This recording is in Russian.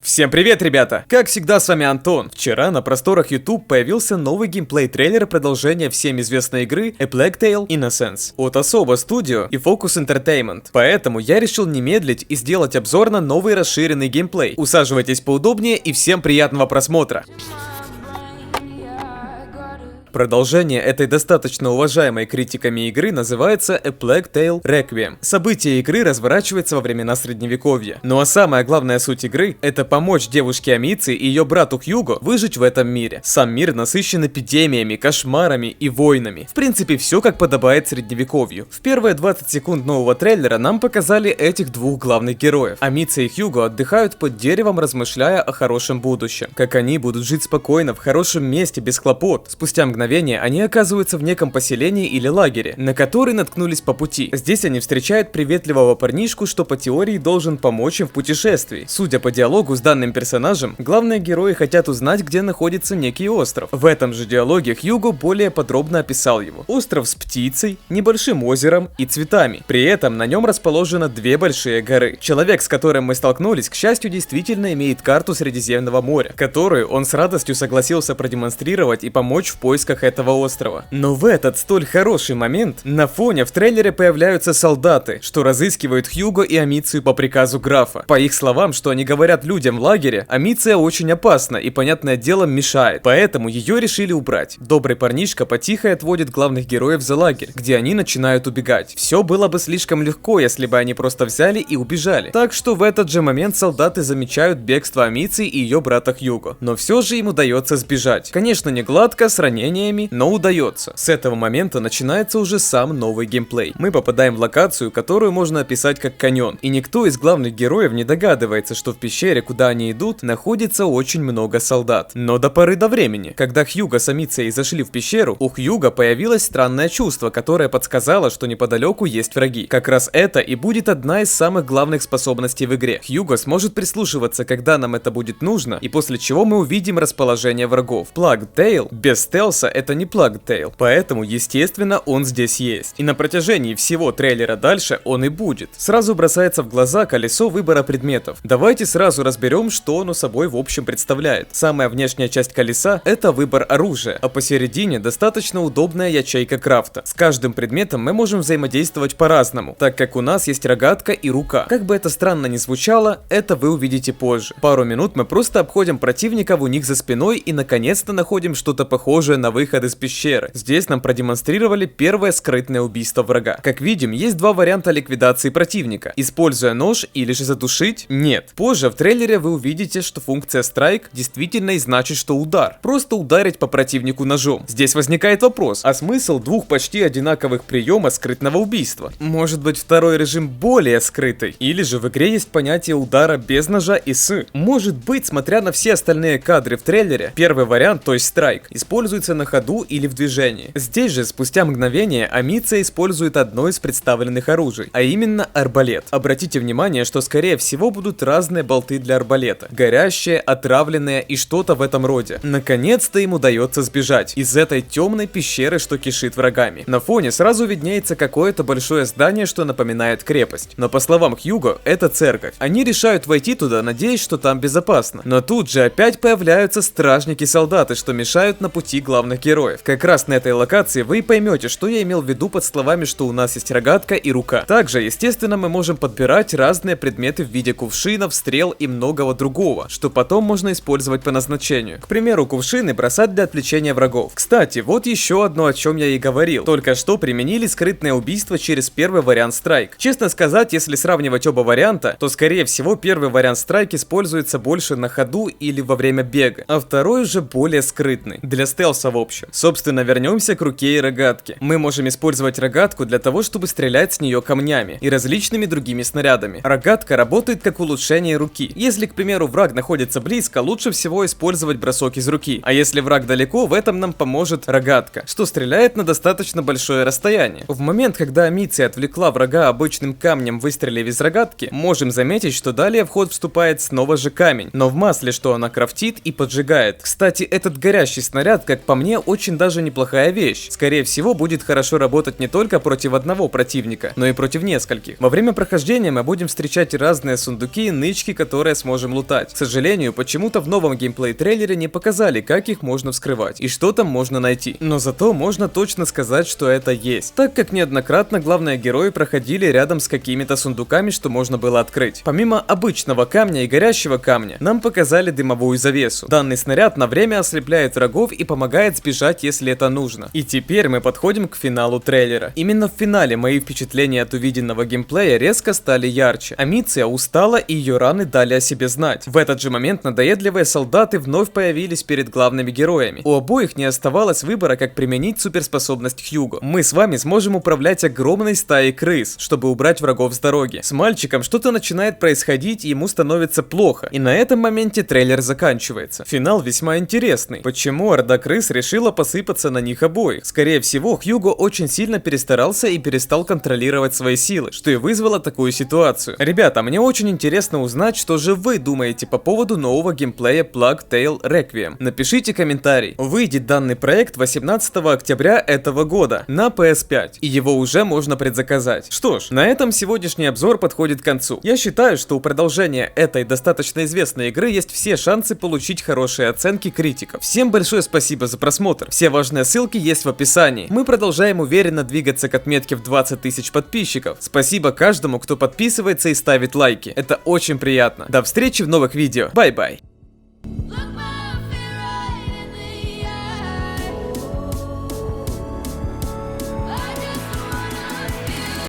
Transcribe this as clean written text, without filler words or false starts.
Всем привет, ребята! Как всегда, с вами Антон. Вчера на просторах YouTube появился новый геймплей-трейлер продолжения всем известной игры A Plague Tale: Innocence от Asobo Studio и Focus Entertainment. Поэтому я решил не медлить и сделать обзор на новый расширенный геймплей. Усаживайтесь поудобнее и всем приятного просмотра! Продолжение этой достаточно уважаемой критиками игры называется A Plague Tale Requiem. События игры разворачиваются во времена Средневековья. Ну а самая главная суть игры — это помочь девушке Амиции и ее брату Хьюго выжить в этом мире. Сам мир насыщен эпидемиями, кошмарами и войнами. В принципе, все как подобает Средневековью. В первые 20 секунд нового трейлера нам показали этих двух главных героев. Амиция и Хьюго отдыхают под деревом, размышляя о хорошем будущем. Как они будут жить спокойно, в хорошем месте, без хлопот. Спустя мгновение они оказываются в неком поселении или лагере, на который наткнулись по пути. Здесь они встречают приветливого парнишку, что по теории должен помочь им в путешествии. Судя по диалогу с данным персонажем, главные герои хотят узнать, где находится некий остров. В этом же диалоге Хьюго более подробно описал его. Остров с птицей, небольшим озером и цветами. При этом на нем расположено две большие горы. Человек, с которым мы столкнулись, к счастью, действительно имеет карту Средиземного моря, которую он с радостью согласился продемонстрировать и помочь в поисках этого острова. Но в этот столь хороший момент на фоне в трейлере появляются солдаты, что разыскивают Хьюго и Амицию по приказу графа. По их словам, что они говорят людям в лагере, Амиция очень опасна и, понятное дело, мешает, поэтому ее решили убрать. Добрый парнишка потихо отводит главных героев за лагерь, где они начинают убегать. Все было бы слишком легко, если бы они просто взяли и убежали. Так что в этот же момент солдаты замечают бегство Амиции и ее брата Хьюго. Но все же им удается сбежать. Конечно, не гладко, с ранениями, но удается. С этого момента начинается уже сам новый геймплей. Мы попадаем в локацию, которую можно описать как каньон. И никто из главных героев не догадывается, что в пещере, куда они идут, находится очень много солдат. Но до поры до времени. Когда Хьюго с Амицией зашли в пещеру, у Хьюго появилось странное чувство, которое подсказало, что неподалеку есть враги. Как раз это и будет одна из самых главных способностей в игре. Хьюго сможет прислушиваться, когда нам это будет нужно, и после чего мы увидим расположение врагов. Plague Tale без стелса — это не Plague Tale, поэтому, естественно, он здесь есть. И на протяжении всего трейлера дальше он и будет. Сразу бросается в глаза колесо выбора предметов. Давайте сразу разберем, что оно собой в общем представляет. Самая внешняя часть колеса — это выбор оружия, а посередине достаточно удобная ячейка крафта. С каждым предметом мы можем взаимодействовать по-разному, так как у нас есть рогатка и рука. Как бы это странно ни звучало, это вы увидите позже. Пару минут мы просто обходим противников у них за спиной и наконец-то находим что-то похожее на выход из пещеры. Здесь нам продемонстрировали первое скрытное убийство врага. Как видим, есть два варианта ликвидации противника. Используя нож или же задушить? Нет. Позже в трейлере вы увидите, что функция Strike действительно и значит, что удар. Просто ударить по противнику ножом. Здесь возникает вопрос, а смысл двух почти одинаковых приема скрытного убийства? Может быть, второй режим более скрытый? Или же в игре есть понятие удара без ножа и с? Может быть, смотря на все остальные кадры в трейлере, первый вариант, то есть Strike, используется на ходу или в движении. Здесь же, спустя мгновение, Амиция использует одно из представленных оружий, а именно арбалет. Обратите внимание, что скорее всего будут разные болты для арбалета. Горящие, отравленные и что-то в этом роде. Наконец-то им удается сбежать из этой темной пещеры, что кишит врагами. На фоне сразу виднеется какое-то большое здание, что напоминает крепость. Но по словам Хьюго, это церковь. Они решают войти туда, надеясь, что там безопасно. Но тут же опять появляются стражники-солдаты, что мешают на пути главных героев. Как раз на этой локации вы поймете, что я имел в виду под словами, что у нас есть рогатка и рука. Также, естественно, мы можем подбирать разные предметы в виде кувшинов, стрел и многого другого, что потом можно использовать по назначению. К примеру, кувшины бросать для отвлечения врагов. Кстати, вот еще одно, о чем я и говорил. Только что применили скрытное убийство через первый вариант Strike. Честно сказать, если сравнивать оба варианта, то скорее всего первый вариант Strike используется больше на ходу или во время бега, а второй уже более скрытный, для стелса в общем. Собственно, вернемся к руке и рогатке. Мы можем использовать рогатку для того, чтобы стрелять с нее камнями и различными другими снарядами. Рогатка работает как улучшение руки. Если, к примеру, враг находится близко, лучше всего использовать бросок из руки. А если враг далеко, в этом нам поможет рогатка, что стреляет на достаточно большое расстояние. В момент, когда Амиция отвлекла врага обычным камнем, выстрелив из рогатки, можем заметить, что далее в ход вступает снова же камень, но в масле, что она крафтит и поджигает. Кстати, этот горящий снаряд, как по мне, мне очень даже неплохая вещь. Скорее всего, будет хорошо работать не только против одного противника, но и против нескольких. Во время прохождения мы будем встречать разные сундуки и нычки, которые сможем лутать. К сожалению, почему-то в новом геймплей-трейлере не показали, как их можно вскрывать и что там можно найти. Но зато можно точно сказать, что это есть, так как неоднократно главные герои проходили рядом с какими-то сундуками, что можно было открыть. Помимо обычного камня и горящего камня, нам показали дымовую завесу. Данный снаряд на время ослепляет врагов и помогает сбежать, если это нужно. И теперь мы подходим к финалу трейлера. Именно в финале мои впечатления от увиденного геймплея резко стали ярче. Амиция устала, и ее раны дали о себе знать. В этот же момент надоедливые солдаты вновь появились перед главными героями. У обоих не оставалось выбора, как применить суперспособность Хьюго. Мы с вами сможем управлять огромной стаей крыс, чтобы убрать врагов с дороги. С мальчиком что-то начинает происходить, и ему становится плохо. И на этом моменте трейлер заканчивается. Финал весьма интересный. Почему орда крыс решила посыпаться на них обоих? Скорее всего, Хьюго очень сильно перестарался и перестал контролировать свои силы, что и вызвало такую ситуацию. Ребята, мне очень интересно узнать, что же вы думаете по поводу нового геймплея Plague Tale Requiem. Напишите комментарий. Выйдет данный проект 18 октября этого года на PS5, и его уже можно предзаказать. Что ж, на этом сегодняшний обзор подходит к концу. Я считаю, что у продолжения этой достаточно известной игры есть все шансы получить хорошие оценки критиков. Всем большое спасибо за просмотр. Все важные ссылки есть в описании. Мы продолжаем уверенно двигаться к отметке в 20 тысяч подписчиков. Спасибо каждому, кто подписывается и ставит лайки. Это очень приятно. До встречи в новых видео. Бай-бай.